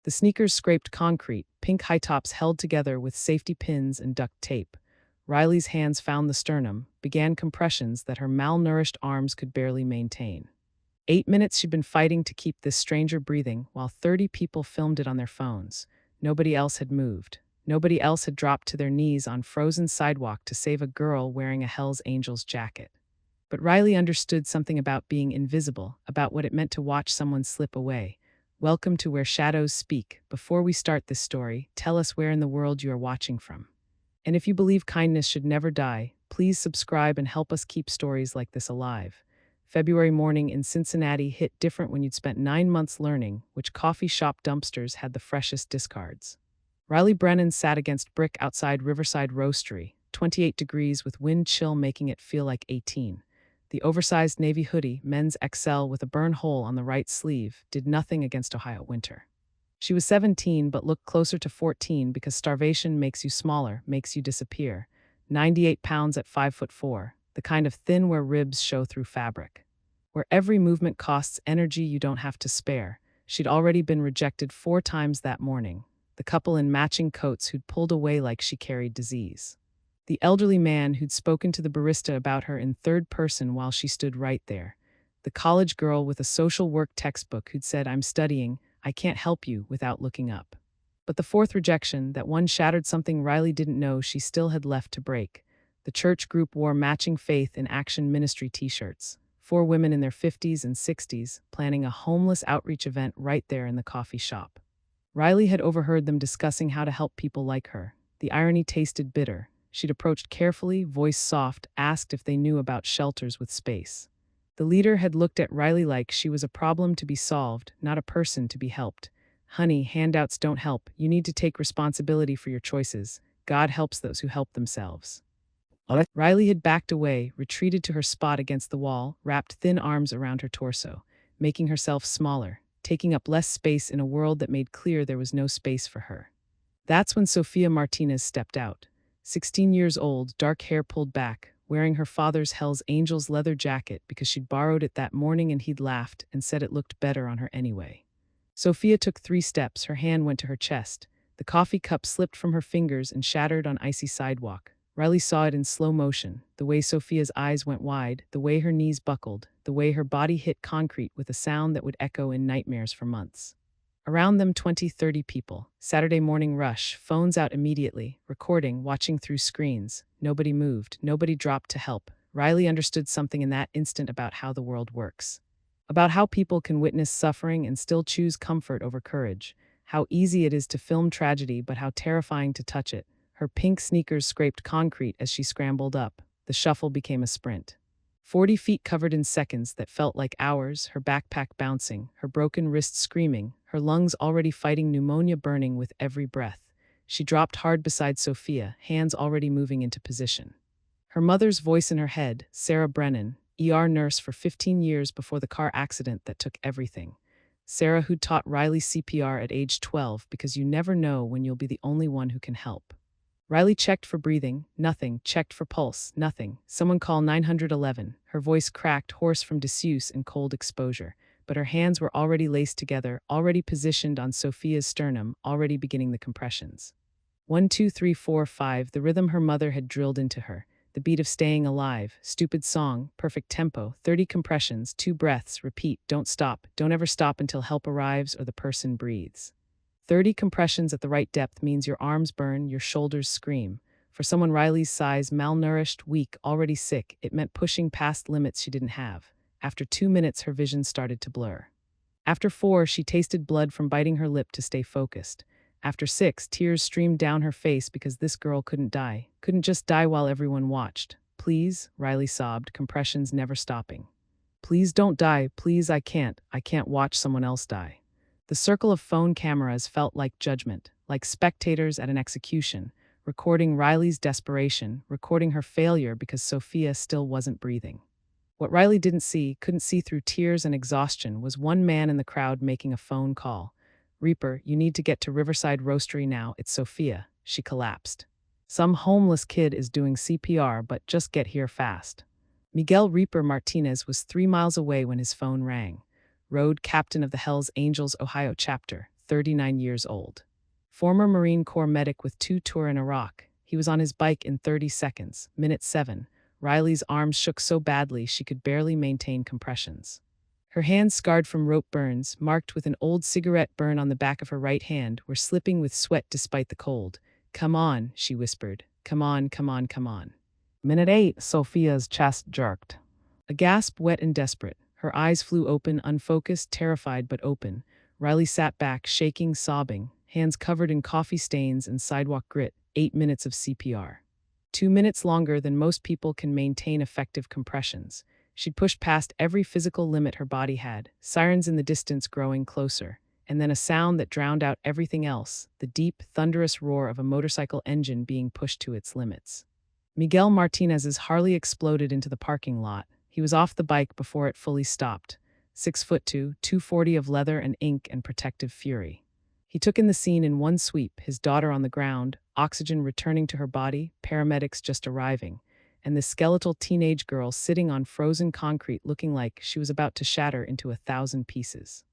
The sneakers scraped concrete, pink high tops held together with safety pins and duct tape. Riley's hands found the sternum, began compressions that her malnourished arms could barely maintain. 8 minutes she'd been fighting to keep this stranger breathing while 30 people filmed it on their phones. Nobody else had moved. Nobody else had dropped to their knees on frozen sidewalk to save a girl wearing a Hell's Angels jacket. But Riley understood something about being invisible, about what it meant to watch someone slip away. Welcome to Where Shadows Speak. Before we start this story, tell us where in the world you are watching from. And if you believe kindness should never die, please subscribe and help us keep stories like this alive. February morning in Cincinnati hit different when you'd spent 9 months learning which coffee shop dumpsters had the freshest discards. Riley Brennan sat against brick outside Riverside Roastery, 28 degrees with wind chill making it feel like 18. The oversized navy hoodie, men's XL with a burn hole on the right sleeve, did nothing against Ohio winter. She was 17 but looked closer to 14 because starvation makes you smaller, makes you disappear. 98 pounds at 5'4", the kind of thin where ribs show through fabric. Where every movement costs energy you don't have to spare. She'd already been rejected 4 times that morning. The couple in matching coats who'd pulled away like she carried disease. The elderly man who'd spoken to the barista about her in third person while she stood right there. The college girl with a social work textbook who'd said, "I'm studying, I can't help you," without looking up. But the fourth rejection, that one shattered something Riley didn't know she still had left to break. The church group wore matching Faith in Action Ministry t-shirts. 4 women in their 50s and 60s, planning a homeless outreach event right there in the coffee shop. Riley had overheard them discussing how to help people like her. The irony tasted bitter. She'd approached carefully, voice soft, asked if they knew about shelters with space. The leader had looked at Riley like she was a problem to be solved, not a person to be helped. "Honey, handouts don't help. You need to take responsibility for your choices. God helps those who help themselves." Riley had backed away, retreated to her spot against the wall, wrapped thin arms around her torso, making herself smaller, taking up less space in a world that made clear there was no space for her. That's when Sofia Martinez stepped out. 16 years old, dark hair pulled back, wearing her father's Hell's Angels leather jacket because she'd borrowed it that morning and he'd laughed and said it looked better on her anyway. Sophia took 3 steps, her hand went to her chest. The coffee cup slipped from her fingers and shattered on icy sidewalk. Riley saw it in slow motion, the way Sophia's eyes went wide, the way her knees buckled, the way her body hit concrete with a sound that would echo in nightmares for months. Around them 20-30 people. Saturday morning rush, phones out immediately, recording, watching through screens. Nobody moved, nobody dropped to help. Riley understood something in that instant about how the world works. About how people can witness suffering and still choose comfort over courage. How easy it is to film tragedy but how terrifying to touch it. Her pink sneakers scraped concrete as she scrambled up. The shuffle became a sprint. 40 feet covered in seconds that felt like hours, her backpack bouncing, her broken wrist screaming, her lungs already fighting pneumonia burning with every breath. She dropped hard beside Sophia, hands already moving into position. Her mother's voice in her head, Sarah Brennan, ER nurse for 15 years before the car accident that took everything. Sarah who taught Riley CPR at age 12 because you never know when you'll be the only one who can help. Riley checked for breathing, nothing, checked for pulse, nothing. Someone call 911. Her voice cracked, hoarse from disuse and cold exposure, but her hands were already laced together, already positioned on Sophia's sternum, already beginning the compressions. 1, 2, 3, 4, 5, the rhythm her mother had drilled into her. The beat of staying alive, stupid song, perfect tempo, 30 compressions, 2 breaths, repeat, don't stop, don't ever stop until help arrives or the person breathes. 30 compressions at the right depth means your arms burn, your shoulders scream. For someone Riley's size, malnourished, weak, already sick, it meant pushing past limits she didn't have. After 2 minutes, her vision started to blur. After 4, she tasted blood from biting her lip to stay focused. After 6, tears streamed down her face because this girl couldn't die. Couldn't just die while everyone watched. "Please," Riley sobbed, compressions never stopping. "Please don't die, please, I can't watch someone else die." The circle of phone cameras felt like judgment, like spectators at an execution, recording Riley's desperation, recording her failure because Sophia still wasn't breathing. What Riley couldn't see through tears and exhaustion, was one man in the crowd making a phone call. "Reaper, you need to get to Riverside Roastery now, it's Sophia." She collapsed. "Some homeless kid is doing CPR, but just get here fast." Miguel Reaper Martinez was 3 miles away when his phone rang. Road captain of the Hells Angels Ohio chapter, 39 years old. Former Marine Corps medic with 2 tours in Iraq, he was on his bike in 30 seconds. Minute 7. Riley's arms shook so badly she could barely maintain compressions. Her hands, scarred from rope burns, marked with an old cigarette burn on the back of her right hand, were slipping with sweat despite the cold. "Come on," she whispered. "Come on, come on, come on." Minute 8. Sophia's chest jerked. A gasp, wet and desperate. Her eyes flew open, unfocused, terrified but open. Riley sat back, shaking, sobbing, hands covered in coffee stains and sidewalk grit. 8 minutes of CPR. 2 minutes longer than most people can maintain effective compressions. She'd pushed past every physical limit her body had, sirens in the distance growing closer, and then a sound that drowned out everything else, the deep, thunderous roar of a motorcycle engine being pushed to its limits. Miguel Martinez's Harley exploded into the parking lot. He was off the bike before it fully stopped. 6'2", 240 of leather and ink and protective fury. He took in the scene in one sweep, his daughter on the ground, oxygen returning to her body, paramedics just arriving, and this skeletal teenage girl sitting on frozen concrete looking like she was about to shatter into 1,000 pieces.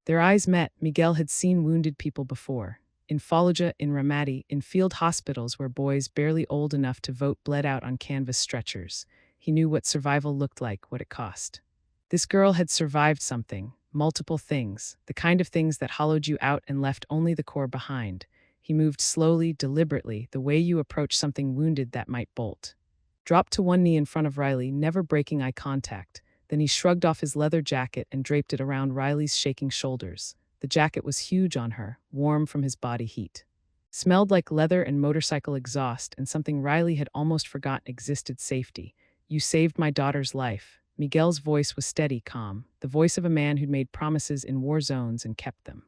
Their eyes met. Miguel had seen wounded people before. In Fallujah, in Ramadi, in field hospitals where boys barely old enough to vote bled out on canvas stretchers. He knew what survival looked like, what it cost. This girl had survived something, multiple things, the kind of things that hollowed you out and left only the core behind. He moved slowly, deliberately, the way you approach something wounded that might bolt. Dropped to one knee in front of Riley, never breaking eye contact. Then he shrugged off his leather jacket and draped it around Riley's shaking shoulders. The jacket was huge on her, warm from his body heat. Smelled like leather and motorcycle exhaust and something Riley had almost forgotten existed: safety. "You saved my daughter's life." Miguel's voice was steady, calm, the voice of a man who'd made promises in war zones and kept them.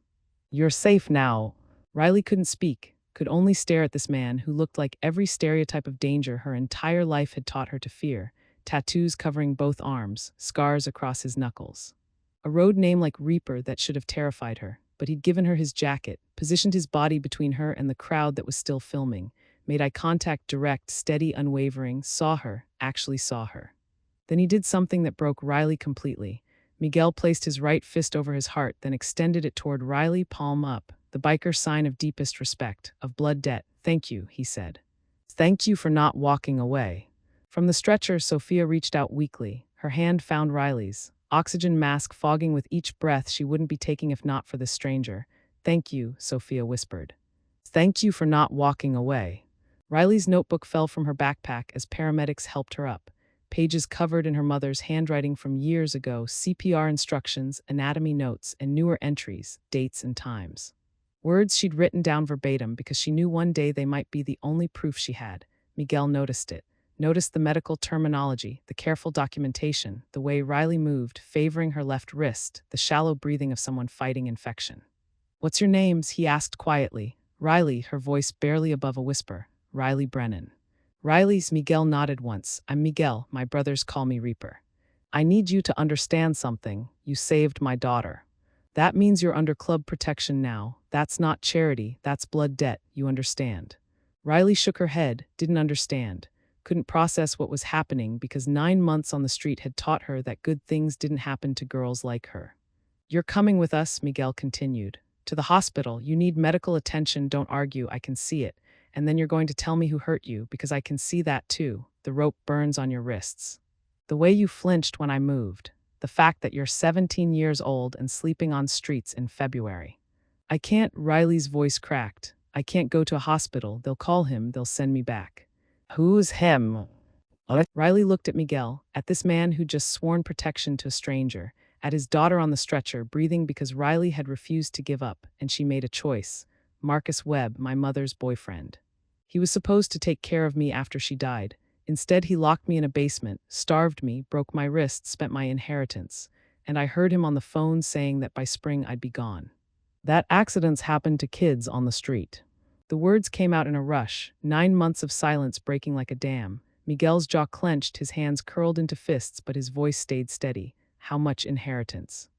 "You're safe now." Riley couldn't speak, could only stare at this man who looked like every stereotype of danger her entire life had taught her to fear. Tattoos covering both arms, scars across his knuckles. A road name like Reaper that should have terrified her, but he'd given her his jacket, positioned his body between her and the crowd that was still filming, made eye contact direct, steady, unwavering, saw her, actually saw her. Then he did something that broke Riley completely. Miguel placed his right fist over his heart, then extended it toward Riley, palm up, the biker sign of deepest respect, of blood debt. "Thank you," he said. "Thank you for not walking away." From the stretcher, Sophia reached out weakly. Her hand found Riley's, oxygen mask fogging with each breath she wouldn't be taking if not for this stranger. "Thank you," Sophia whispered. "Thank you for not walking away." Riley's notebook fell from her backpack as paramedics helped her up. Pages covered in her mother's handwriting from years ago, CPR instructions, anatomy notes, and newer entries, dates and times. Words she'd written down verbatim because she knew one day they might be the only proof she had. Miguel noticed it. Noticed the medical terminology, the careful documentation, the way Riley moved, favoring her left wrist, the shallow breathing of someone fighting infection. "What's your names?" he asked quietly. "Riley," her voice barely above a whisper. "Riley Brennan." "Riley's." Miguel nodded once. "I'm Miguel, my brothers call me Reaper. I need you to understand something. You saved my daughter. That means you're under club protection now. That's not charity, that's blood debt, you understand?" Riley shook her head, didn't understand. Couldn't process what was happening because 9 months on the street had taught her that good things didn't happen to girls like her. "You're coming with us," Miguel continued. "To the hospital. You need medical attention, don't argue, I can see it. And then you're going to tell me who hurt you, because I can see that too. The rope burns on your wrists. The way you flinched when I moved. The fact that you're 17 years old and sleeping on streets in February." "I can't," Riley's voice cracked. "I can't go to a hospital. They'll call him, they'll send me back." "Who's him?" Riley looked at Miguel, at this man who'd just sworn protection to a stranger, at his daughter on the stretcher, breathing because Riley had refused to give up, and she made a choice. "Marcus Webb, my mother's boyfriend. He was supposed to take care of me after she died. Instead, he locked me in a basement, starved me, broke my wrist, spent my inheritance. And I heard him on the phone saying that by spring I'd be gone. That accidents happen to kids on the street." The words came out in a rush, 9 months of silence breaking like a dam. Miguel's jaw clenched, his hands curled into fists, but his voice stayed steady. "How much inheritance?"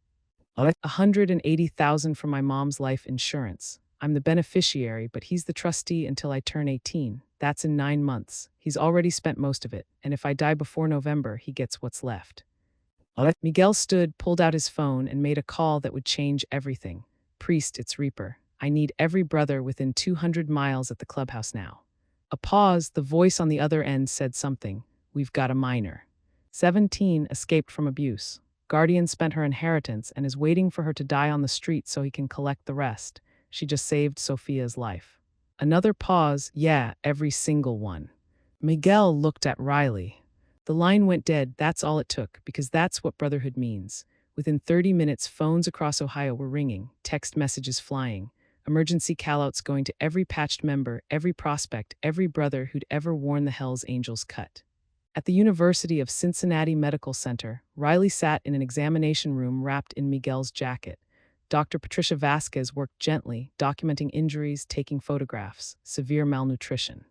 $180,000 from my mom's life insurance. I'm the beneficiary, but he's the trustee until I turn 18. That's in 9 months. He's already spent most of it, and if I die before November, he gets what's left." Miguel stood, pulled out his phone, and made a call that would change everything. "Priest, it's Reaper. I need every brother within 200 miles at the clubhouse now. A pause, the voice on the other end said something. We've got a minor. 17 escaped from abuse. Guardian spent her inheritance and is waiting for her to die on the street so he can collect the rest. She just saved Sophia's life. Another pause, yeah, every single one. Miguel looked at Riley. The line went dead, that's all it took, because that's what brotherhood means. Within 30 minutes, phones across Ohio were ringing, text messages flying, emergency callouts going to every patched member, every prospect, every brother who'd ever worn the Hells Angels cut. At the University of Cincinnati Medical Center, Riley sat in an examination room wrapped in Miguel's jacket. Dr. Patricia Vasquez worked gently, documenting injuries, taking photographs, severe malnutrition.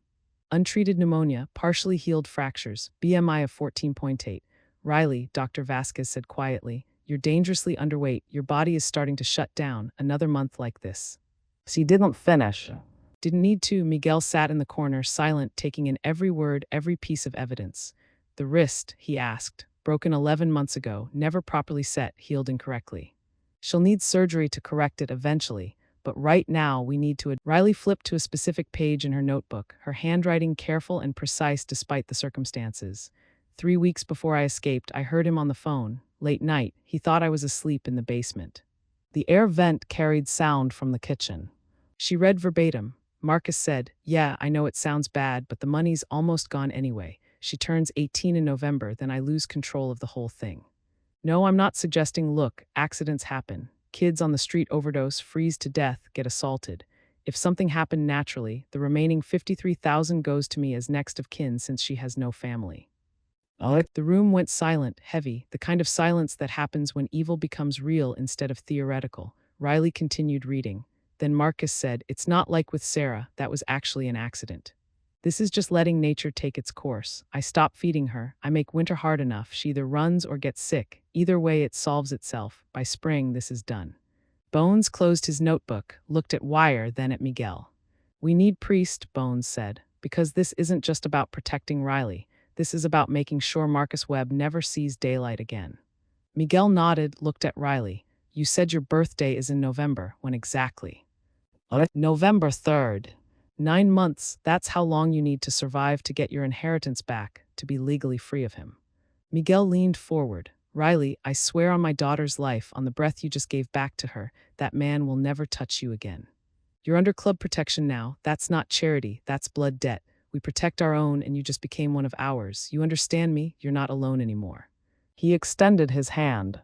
Untreated pneumonia, partially healed fractures, BMI of 14.8. Riley, Dr. Vasquez said quietly, you're dangerously underweight, your body is starting to shut down, another month like this. She didn't finish. Didn't need to, Miguel sat in the corner, silent, taking in every word, every piece of evidence. The wrist, he asked, broken 11 months ago, never properly set, healed incorrectly. She'll need surgery to correct it eventually, but right now we need to. Riley flipped to a specific page in her notebook, her handwriting careful and precise despite the circumstances. 3 weeks before I escaped, I heard him on the phone. Late night, he thought I was asleep in the basement. The air vent carried sound from the kitchen. She read verbatim. Marcus said, yeah, I know it sounds bad, but the money's almost gone anyway. She turns 18 in November, then I lose control of the whole thing. No, I'm not suggesting, look, accidents happen. Kids on the street overdose, freeze to death, get assaulted. If something happened naturally, the remaining 53,000 goes to me as next of kin since she has no family. The room went silent, heavy, the kind of silence that happens when evil becomes real instead of theoretical. Riley continued reading. Then Marcus said, it's not like with Sarah, that was actually an accident. This is just letting nature take its course. I stop feeding her. I make winter hard enough. She either runs or gets sick. Either way, it solves itself. By spring, this is done. Bones closed his notebook, looked at Wire, then at Miguel. We need Priest, Bones said, because this isn't just about protecting Riley. This is about making sure Marcus Webb never sees daylight again. Miguel nodded, looked at Riley. You said your birthday is in November. When exactly? November 3rd. 9 months, that's how long you need to survive to get your inheritance back, to be legally free of him. Miguel leaned forward. Riley, I swear on my daughter's life, on the breath you just gave back to her, that man will never touch you again. You're under club protection now. That's not charity, that's blood debt. We protect our own and you just became one of ours. You understand me? You're not alone anymore. He extended his hand.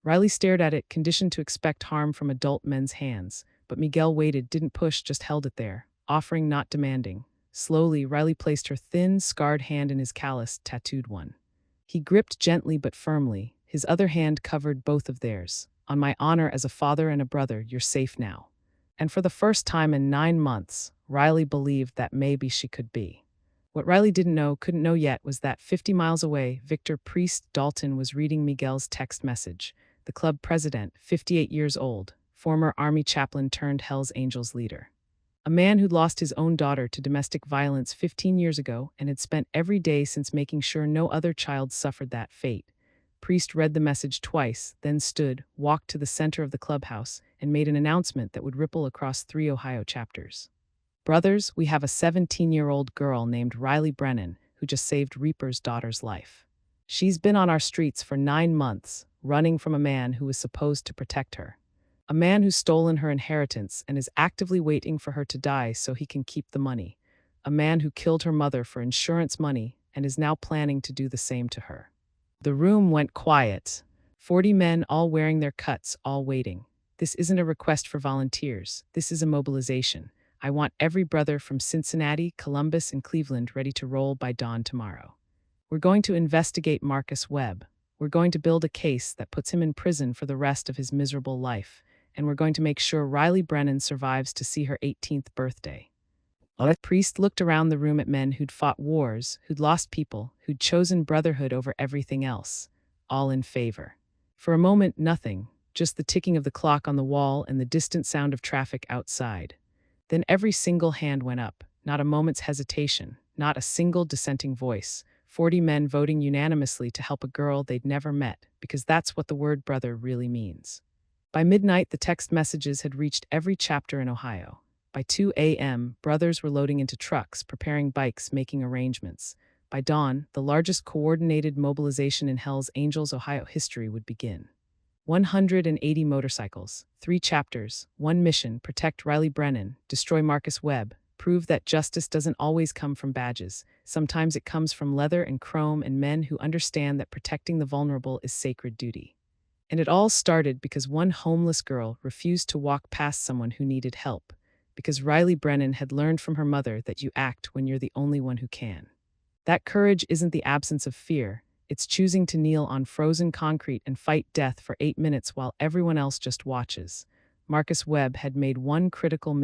Riley stared at it, conditioned to expect harm from adult men's hands. But Miguel waited, didn't push, just held it there, offering, not demanding. Slowly, Riley placed her thin, scarred hand in his calloused, tattooed one. He gripped gently but firmly. His other hand covered both of theirs. On my honor as a father and a brother, you're safe now. And for the first time in 9 months, Riley believed that maybe she could be. What Riley couldn't know yet, was that 50 miles away, Victor Priest Dalton was reading Miguel's text message. The club president, 58 years old, former Army chaplain turned Hells Angels leader. A man who'd lost his own daughter to domestic violence 15 years ago and had spent every day since making sure no other child suffered that fate. Priest read the message twice, then stood, walked to the center of the clubhouse, and made an announcement that would ripple across 3 Ohio chapters. Brothers, we have a 17-year-old girl named Riley Brennan who just saved Reaper's daughter's life. She's been on our streets for 9 months, running from a man who was supposed to protect her. A man who's stolen her inheritance and is actively waiting for her to die so he can keep the money. A man who killed her mother for insurance money and is now planning to do the same to her. The room went quiet. 40 men, all wearing their cuts, all waiting. This isn't a request for volunteers. This is a mobilization. I want every brother from Cincinnati, Columbus, and Cleveland ready to roll by dawn tomorrow. We're going to investigate Marcus Webb. We're going to build a case that puts him in prison for the rest of his miserable life. And we're going to make sure Riley Brennan survives to see her 18th birthday. Priest looked around the room at men who'd fought wars, who'd lost people, who'd chosen brotherhood over everything else. All in favor. For a moment, nothing, just the ticking of the clock on the wall and the distant sound of traffic outside. Then every single hand went up, not a moment's hesitation, not a single dissenting voice. 40 men voting unanimously to help a girl they'd never met, because that's what the word brother really means. By midnight, the text messages had reached every chapter in Ohio. By 2 a.m., brothers were loading into trucks, preparing bikes, making arrangements. By dawn, the largest coordinated mobilization in Hell's Angels, Ohio history would begin. 180 motorcycles, 3 chapters, 1 mission: protect Riley Brennan, destroy Marcus Webb, prove that justice doesn't always come from badges. Sometimes it comes from leather and chrome and men who understand that protecting the vulnerable is sacred duty. And it all started because one homeless girl refused to walk past someone who needed help, because Riley Brennan had learned from her mother that you act when you're the only one who can. That courage isn't the absence of fear, it's choosing to kneel on frozen concrete and fight death for 8 minutes while everyone else just watches. Marcus Webb had made one critical